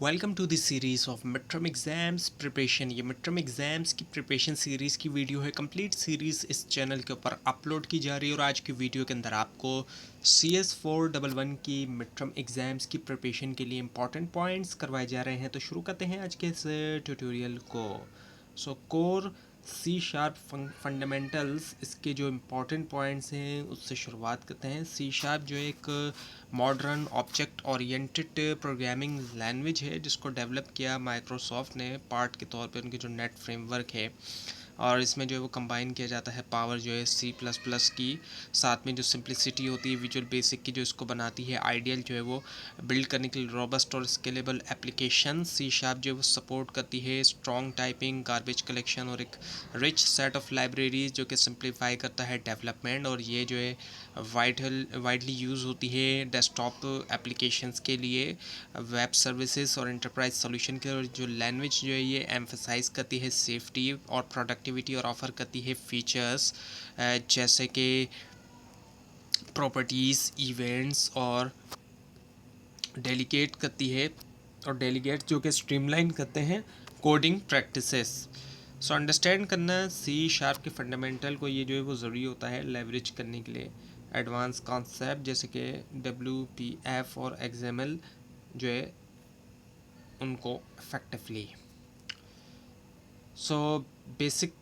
Welcome to this series of mid term exams preparation. ये mid term exams की preparation series की video है। Complete series इस channel के ऊपर अपलोड की जा रही है और आज की वीडियो के अंदर आपको CS411 की मिड टर्म एग्ज़ाम्स की प्रिपरेशन के लिए इंपॉर्टेंट पॉइंट्स करवाए जा रहे हैं। तो शुरू करते हैं आज के इस ट्यूटोरियल को। कोर C# फंडामेंटल्स, इसके जो इम्पॉर्टेंट पॉइंट्स हैं उससे शुरुआत करते हैं। C# जो एक modern object oriented programming language है जिसको डेवलप किया माइक्रोसॉफ्ट ने पार्ट के तौर पे उनके जो नेट फ्रेमवर्क है, और इसमें जो है वो कंबाइन किया जाता है पावर जो है C++ की, साथ में जो सिंप्लिसिटी होती है विजुअल बेसिक की जो इसको बनाती है आइडियल जो है वो बिल्ड करने के लिए रोबस्ट और स्केलेबल एप्लीकेशन। C# जो है वो सपोर्ट करती है स्ट्रॉन्ग टाइपिंग, गार्बेज कलेक्शन और एक रिच सेट ऑफ लाइब्रेरीज जो कि सिंप्लीफाई करता है डेवलपमेंट, और ये जो है वाइडली यूज़ होती है डेस्कटॉप एप्लीकेशंस के लिए, वेब सर्विसेज और एंटरप्राइज सॉल्यूशन के। और जो लैंग्वेज जो है ये एम्फसाइज करती है सेफ्टी और प्रोडक्टिविटी और ऑफ़र करती है फीचर्स जैसे कि प्रॉपर्टीज़, इवेंट्स और डेलीगेट करती है, और डेलीगेट जो कि स्ट्रीमलाइन करते हैं कोडिंग प्रैक्टिसेस। अंडरस्टैंड करना C# के फंडामेंटल को ये जो है वो ज़रूरी होता है लेवरेज करने के लिए एडवांस कॉन्सेप्ट जैसे कि WPF और XML जो है उनको effectively. Basic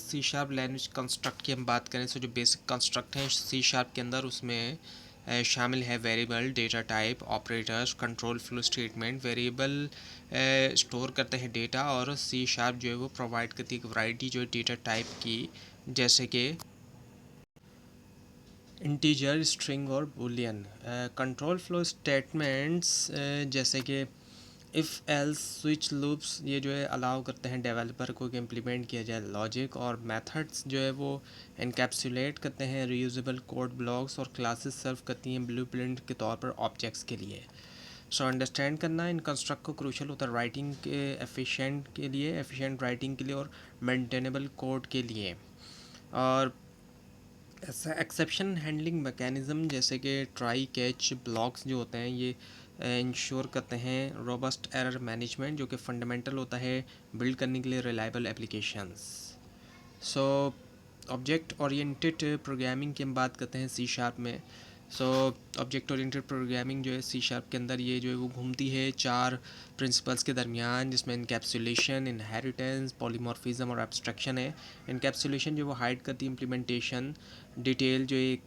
C# language construct की हम बात करें जो बेसिक कंस्ट्रक्ट हैं C# के अंदर उसमें शामिल है variable, data type, operators, control flow statement. Variable store करते हैं डेटा, और C# जो है वो प्रोवाइड करती है एक वैरायटी जो है डेटा टाइप की, जैसे कि इंटीजर, स्ट्रिंग और बूलियन। कंट्रोल फ्लो स्टेटमेंट्स जैसे कि इफ़ एल्स, स्विच लूप्स, ये जो है अलाउ करते हैं डेवलपर को कि इम्प्लीमेंट किया जाए लॉजिक, और मेथड्स जो है वो इनकैप्सुलेट करते हैं रीयूजेबल कोड ब्लॉक्स, और क्लासेस सर्व करती हैं ब्लूप्रिंट के तौर पर ऑब्जेक्ट्स के लिए। अंडरस्टैंड करना इन कंस्ट्रक्ट को क्रूशल होता है राइटिंग के एफिशिएंट राइटिंग के लिए और मेंटेनेबल कोड के लिए। और ऐसा एक्सेप्शन हैंडलिंग मैकेनिज़्म जैसे कि ट्राई कैच ब्लॉक्स जो होते हैं ये इंश्योर करते हैं रोबस्ट एरर मैनेजमेंट जो कि फंडामेंटल होता है बिल्ड करने के लिए reliable applications. So object oriented programming की हम बात करते हैं C# में। ऑब्जेक्ट ओरिएंटेड प्रोग्रामिंग जो है C# के अंदर ये जो है वो घूमती है 4 प्रिंसिपल्स के दरमियान, जिसमें इनकैप्सुलेशन, इनहेरिटेंस, पॉलीमॉर्फिज्म और एब्स्ट्रैक्शन है। इनकैप्सुलेशन जो वो हाइड करती है इम्प्लीमेंटेशन डिटेल जो एक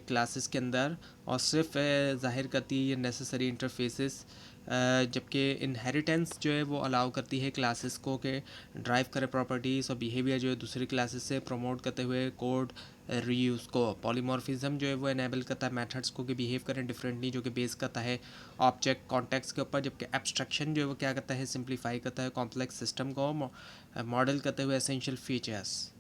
क्लासेस के अंदर, और सिर्फ ज़ाहिर करती है नेसेसरी इंटरफेसेस, जबकि इनहेरिटेंस जो है वो अलाउ करती है क्लासेस को कि ड्राइव करे प्रॉपर्टीज़ और बिहेवियर जो है दूसरी क्लासेस से प्रमोट करते हुए कोड रीयूज़ को। पॉलीमॉर्फिज्म जो है वो एनेबल करता है मेथड्स को कि बिहेव करें डिफरेंटली, जो कि बेस करता है ऑब्जेक्ट कॉन्टेक्स्ट के ऊपर, जबकि एब्स्ट्रैक्शन जो है वो क्या करता है सिंप्लीफाई करता है कॉम्प्लेक्स सिस्टम को मॉडल करते हुए essential features.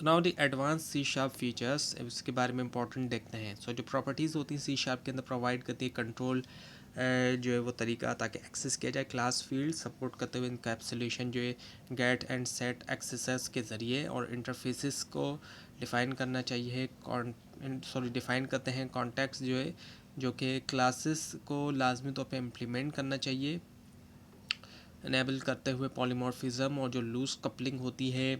Now the advance C# features, इसके बारे में इंपॉर्टेंट देखते हैं। जो प्रॉपर्टीज़ होती हैं C# के अंदर प्रोवाइड करती है कंट्रोल जो है वो तरीका ताकि एक्सेस किया जाए क्लास फील्ड, सपोर्ट करते हुए इनकैप्सुलेशन जो है गेट एंड सेट एक्सेस के ज़रिए, और इंटरफेसेस को डिफ़ाइन करना चाहिए डिफ़ाइन करते हैं कॉन्टेक्स्ट जो है जो कि क्लासेस को लाजमी तौर पे इम्प्लीमेंट करना चाहिए, इनेबल करते हुए पॉलीमॉर्फिज्म और जो लूज कपलिंग होती है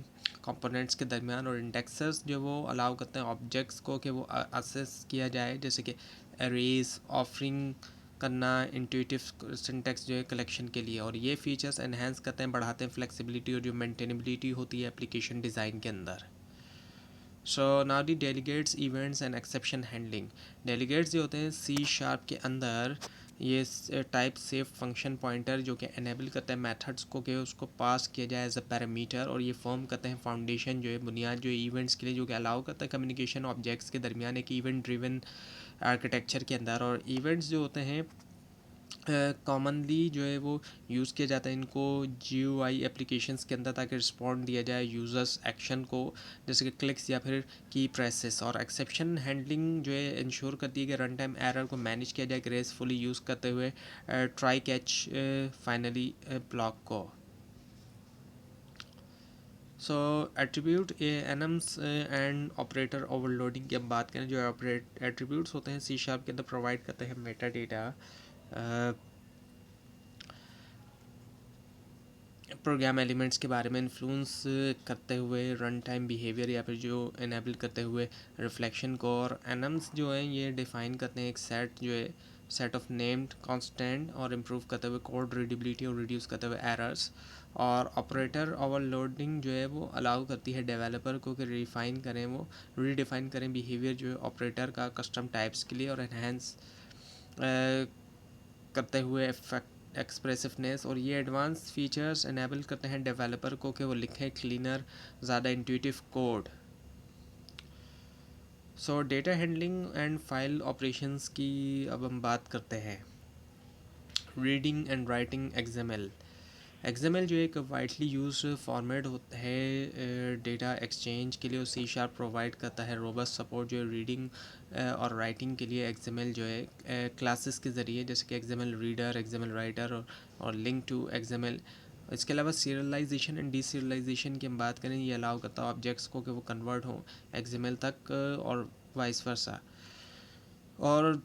कंपोनेंट्स के दरमियान, और इंडेक्सर्स जो वो अलाउ करते हैं ऑब्जेक्ट्स को कि वो असेस किया जाए, जैसे कि एरेज ऑफरिंग करना इंट्यूटिव सिंटेक्स जो है कलेक्शन के लिए। और ये फीचर्स एनहेंस करते हैं, बढ़ाते हैं फ्लेक्सिबिलिटी और जो मेंटेनेबिलिटी होती है एप्लीकेशन डिज़ाइन के अंदर। Now the delegates, events and exception handling. Delegates जो होते हैं C# के अंदर ये टाइप सेफ फंक्शन पॉइंटर जो कि एनेबल करता है मेथड्स को कि उसको पास किया जाए एज अ पैरामीटर, और ये फॉर्म करते हैं फाउंडेशन जो है बुनियाद जो है इवेंट्स के लिए, जो कि अलाउ करता है कम्युनिकेशन ऑब्जेक्ट्स के दरमियान एक इवेंट ड्रिवन आर्किटेक्चर के अंदर। और इवेंट्स जो होते हैं कॉमनली जो है वो यूज़ किया जाता है इनको GUI एप्लीकेशंस के अंदर, ताकि रिस्पॉन्ड दिया जाए यूज़र्स एक्शन को, जैसे कि क्लिक्स या फिर की प्रेसेस। और एक्सेप्शन हैंडलिंग जो है इंश्योर करती है कि रन टाइम एरर को मैनेज किया जाए ग्रेसफुली यूज़ करते हुए ट्राई कैच फाइनली ब्लॉक को। एट्रीब्यूट एनम्स एंड ऑपरेटर ओवरलोडिंग की हम बात करें, जो एट्रीब्यूट्स होते हैं C# के अंदर प्रोवाइड करते हैं मेटा डेटा प्रोग्राम एलिमेंट्स के बारे में इन्फ्लुएंस करते हुए रन टाइम बिहेवियर या फिर जो इनेबल करते हुए रिफ्लेक्शन को, और एनम्स जो है ये डिफ़ाइन करते हैं एक सेट जो है सेट ऑफ नेम्ड कांस्टेंट, और इम्प्रूव करते हुए कोड रीडेबिलिटी और रिड्यूस करते हुए एरर्स। और ऑपरेटर ओवरलोडिंग जो है वो अलाउ करती है डेवलपर को कि रीडिफाइन करें बिहेवियर जो है ऑपरेटर का कस्टम टाइप्स के लिए, और एनहेंस करते हुए एक्सप्रेसिवनेस। और ये एडवांस फीचर्स इनेबल करते हैं डेवलपर को कि वो लिखें क्लीनर, ज़्यादा intuitive code. So data handling and file operations की अब हम बात करते हैं। Reading and writing XML. XML जो एक वाइडली यूज फॉर्मेट होता है डेटा एक्सचेंज के लिए, और सी शार्प प्रोवाइड करता है रोबस्ट सपोर्ट जो है रीडिंग और राइटिंग के लिए। एक्सएमएल जो है क्लासेस के ज़रिए, जैसे कि एक्सएमएल रीडर, एक्सएमएल राइटर और लिंक टू एक्सएमएल। इसके अलावा सीरियलाइजेशन एंड डीसीरियलाइजेशन की हम बात करें, ये अलाउ करता है ऑब्जेक्ट्स को कि वो कन्वर्ट हों एक्सएमएल तक और वाइस वर्सा। और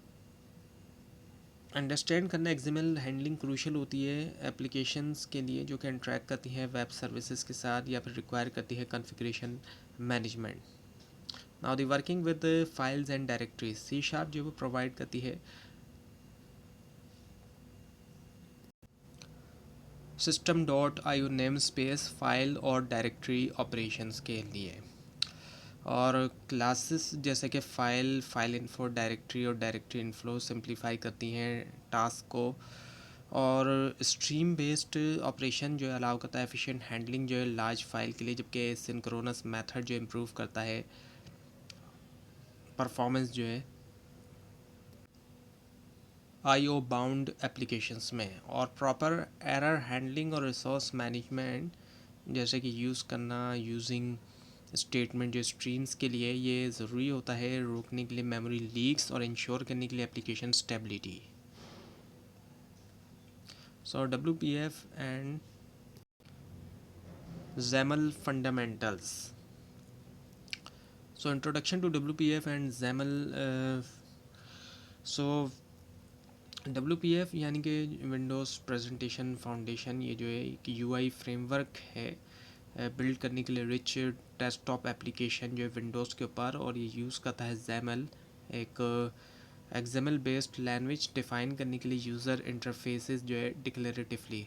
अंडरस्टैंड करना एक्सएमएल हैंडलिंग क्रूशल होती है एप्लीकेशंस के लिए जो कि इंटरेक्ट करती हैं वेब सर्विसेज के साथ या फिर रिक्वायर करती है configuration management. Now the working with files and directories, C sharp जो वो प्रोवाइड करती है system dot I O namespace file और डायरेक्टरी ऑपरेशंस के लिए। और क्लासेस जैसे कि फाइल इन्फो, डायरेक्टरी और डायरेक्टरी इन्फ्लो सिंप्लीफाई करती हैं टास्क को। और स्ट्रीम बेस्ड ऑपरेशन जो है अलाउ करता है एफिशिएंट हैंडलिंग जो है लार्ज फाइल के लिए, जबकि सिंक्रोनस मेथड जो इम्प्रूव करता है परफॉर्मेंस जो है आईओ बाउंड एप्लीकेशंस में। और प्रॉपर एरर हैंडलिंग और रिसोर्स मैनेजमेंट जैसे कि यूज़ करना यूजिंग स्टेटमेंट जो स्ट्रीम्स के लिए ये ज़रूरी होता है रोकने के लिए मेमोरी लीक्स और इंश्योर करने के लिए application stability. So WPF and XAML fundamentals. So introduction to WPF and XAML। So WPF यानी कि विंडोज़ प्रेजेंटेशन फाउंडेशन, ये जो है एक UI फ्रेमवर्क है बिल्ड करने के लिए रिच डेस्कटॉप एप्लीकेशन जो है विंडोज़ के ऊपर। और ये यूज़ करता है XAML, एक XML बेस्ड लैंग्वेज डिफ़ाइन करने के लिए यूज़र इंटरफेसेस जो है डिक्लेरेटिवली।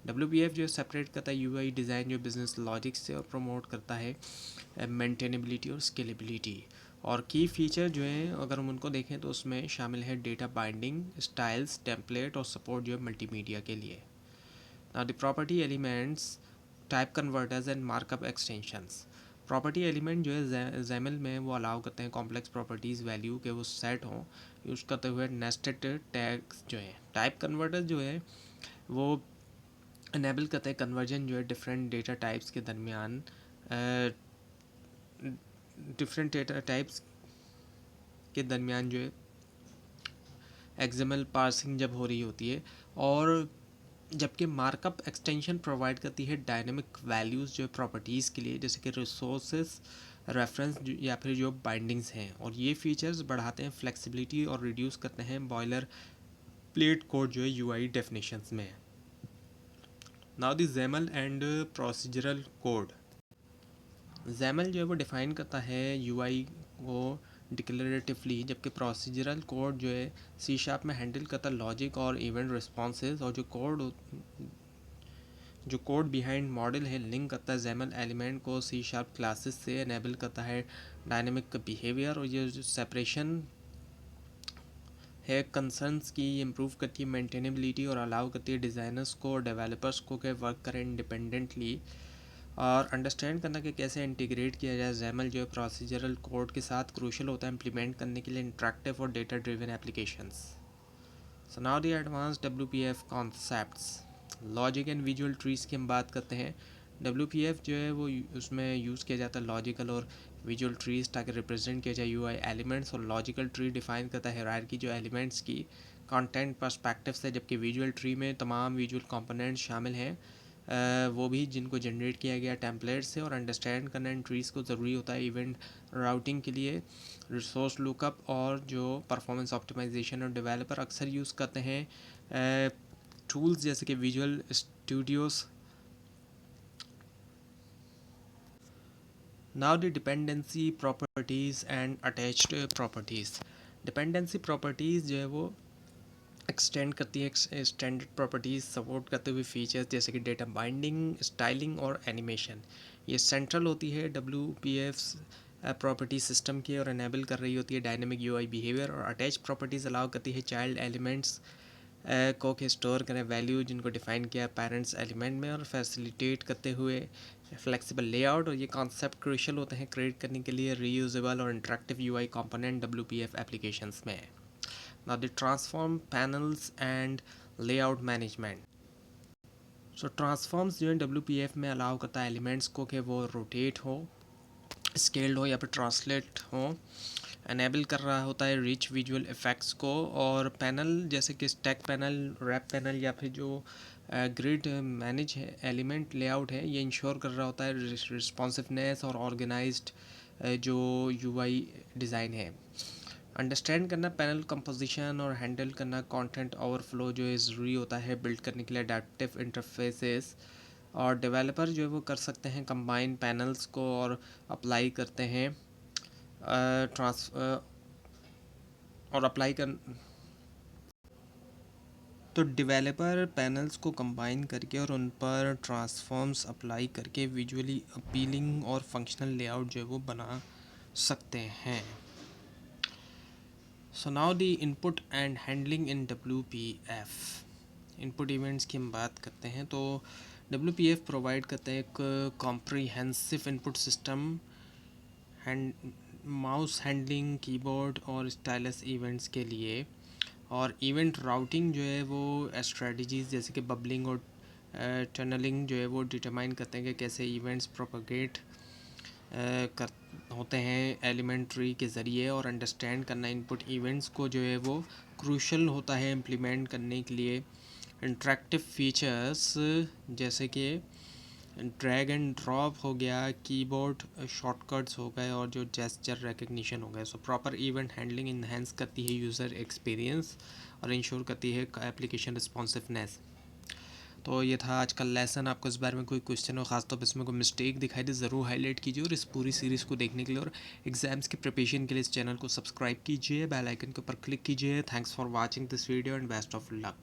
WPF जो है सेपरेट करता है UI डिज़ाइन जो बिज़नेस लॉजिक से, और प्रमोट करता है मेंटेनेबिलिटी और स्केलेबिलिटी। और की फ़ीचर जो है अगर हम उनको देखें तो उसमें शामिल है डेटा बाइंडिंग, स्टाइल्स, टेम्पलेट और सपोर्ट जो है मल्टीमीडिया के लिए। Now the property elements, type converters and markup extensions. Property element जो है XAML में वो अलाउ करते हैं कॉम्प्लेक्स प्रॉपर्टीज़ वैल्यू के वो सेट हों यूज़ करते हुए नेस्टेड टैग्स जो है। टाइप कन्वर्टर जो है वो इनेबल करते हैं कन्वर्जन जो है डिफरेंट डेटा टाइप्स के दरमियान, डिफरेंट डेटा टाइप्स के दरमियान जो है XML पार्सिंग जब हो रही होती है। और जबकि मार्कअप एक्सटेंशन प्रोवाइड करती है डायनेमिक वैल्यूज़ जो प्रॉपर्टीज़ के लिए, जैसे कि रिसोर्सेज, रेफरेंस या फिर जो बाइंडिंग्स हैं। और ये फीचर्स बढ़ाते हैं फ्लेक्सिबिलिटी और रिड्यूस करते हैं बॉयलर प्लेट कोड जो है UI डेफिनेशंस में। Now the XAML and procedural code. XAML जो है वो डिफ़ाइन करता है UI को डिक्लेरेटिवली, जबकि प्रोसीजरल कोड जो है सी शार्प में हैंडल करता है लॉजिक और इवेंट रिस्पॉन्सेज। और जो कोड बिहाइंड मॉडल है लिंक करता है XAML एलिमेंट को सी शार्प क्लासेस से, एनेबल करता है डायनेमिक बिहेवियर। और ये जो सेपरेशन है कंसर्न्स की इम्प्रूव करती है मेंटेनेबिलिटी, और अलाउ करती है डिज़ाइनर्स को और डेवलपर्स को कि वर्क करें इंडिपेंडेंटली। और अंडरस्टैंड करना कि कैसे इंटीग्रेट किया जाए XAML जो है प्रोसीजरल कोड के साथ क्रूशल होता है इम्प्लीमेंट करने के लिए इंटरेक्टिव और data driven applications. So now the advance WPF concepts. Logic and visual trees की हम बात करते हैं। WPF जो है वो उसमें यूज़ किया जाता है लॉजिकल और विजुअल ट्रीज ताकि रिप्रेजेंट किया जाए UI एलिमेंट्स। और लॉजिकल ट्री डिफाइन करता है हायरार्की जो एलिमेंट्स की कंटेंट पर्सपेक्टिव से, जबकि विजुअल ट्री में तमाम विजुअल कंपोनेंट्स शामिल हैं वो भी जिनको जनरेट किया गया टेम्पलेट से। और अंडरस्टैंड करना इन ट्रीज़ को ज़रूरी होता है इवेंट राउटिंग के लिए, रिसोर्स लुकअप और जो परफॉर्मेंस ऑप्टिमाइजेशन। और डेवलपर अक्सर यूज़ करते हैं टूल्स जैसे कि visual studios now the dependency properties and attached properties. Dependency properties जो है वो एक्सटेंड करती है स्टैंडर्ड प्रॉपर्टीज़ सपोर्ट करते हुए फीचर्स जैसे कि डेटा बाइंडिंग, स्टाइलिंग और एनिमेशन। ये सेंट्रल होती है W P F's property system की और इनेबल कर रही होती है डायनेमिक यूआई बिहेवियर। और अटैच प्रॉपर्टीज़ अलाउ करती है चाइल्ड एलिमेंट्स को के स्टोर करें वैल्यू जिनको डिफाइन किया पेरेंट्स एलिमेंट में, और फैसिलिटेट करते हुए फ्लेक्सिबल लेआउट। और ये कॉन्सेप्ट क्रूशियल होते हैं क्रिएट करने के लिए रीयूजेबल और interactive UI component W P F applications में। Now the transform panels and layout management. So transforms जो है डब्ल्यू पी एफ में अलाउ करता है एलिमेंट्स को कि वो रोटेट हो, स्केल्ड हो या फिर ट्रांसलेट हो। एनेबल कर रहा होता है रिच विजुअल इफ़ेक्ट्स को। और पैनल जैसे कि स्टैक पैनल, रैप पैनल या फिर जो ग्रिड मैनेज है एलिमेंट लेआउट है, ये इंश्योर कर रहा होता है रिस्पॉन्सिवनेस और ऑर्गेनाइज्ड जो यूआई डिज़ाइन है। अंडरस्टैंड करना पैनल कंपोजिशन और हैंडल करना कंटेंट ओवरफ्लो जो है ज़रूरी होता है बिल्ड करने के लिए अडेप्टिव इंटरफेसेस। और डेवलपर जो है वो कर सकते हैं कंबाइन पैनल्स को और अप्लाई करते हैं ट्रांस और अप्लाई कर तो डेवलपर पैनल्स को कंबाइन करके और उन पर ट्रांसफॉर्म्स अप्लाई करके विजुअली अपीलिंग और फंक्शनल लेआउट जो है वो बना सकते हैं। So now the input and handling in W P F. Input events की हम बात करते हैं तो डब्ल्यू पी एफ प्रोवाइड करते हैं एक comprehensive input system, hand mouse handling, keyboard और स्टाइलस इवेंट्स के लिए। और इवेंट राउटिंग जो है वो स्ट्रेटजीज़ जैसे कि बबलिंग और टनलिंग जो है वो डिटरमाइन करते हैं कि कैसे इवेंट्स प्रोपोगेट कर होते हैं एलिमेंट्री के ज़रिए। और अंडरस्टैंड करना इनपुट इवेंट्स को जो है वो क्रूशल होता है इम्प्लीमेंट करने के लिए। इंटरेक्टिव फीचर्स जैसे कि ड्रैग एंड ड्रॉप हो गया, कीबोर्ड शॉर्टकट्स हो गए और जो जेस्चर रिकग्निशन हो गया। So proper event handling enhance करती है यूज़र एक्सपीरियंस और इंश्योर करती है एप्लीकेशन रिस्पॉन्सिवनेस। तो ये था आज का लेसन। आपको इस बारे में कोई क्वेश्चन हो, खासतौर पर इसमें कोई मिस्टेक दिखाई दे ज़रूर हाईलाइट कीजिए। और इस पूरी सीरीज़ को देखने के लिए और एग्जाम्स की प्रिपरेशन के लिए इस चैनल को सब्सक्राइब कीजिए, बेल आइकन के ऊपर क्लिक कीजिए। Thanks for watching this video and best of luck.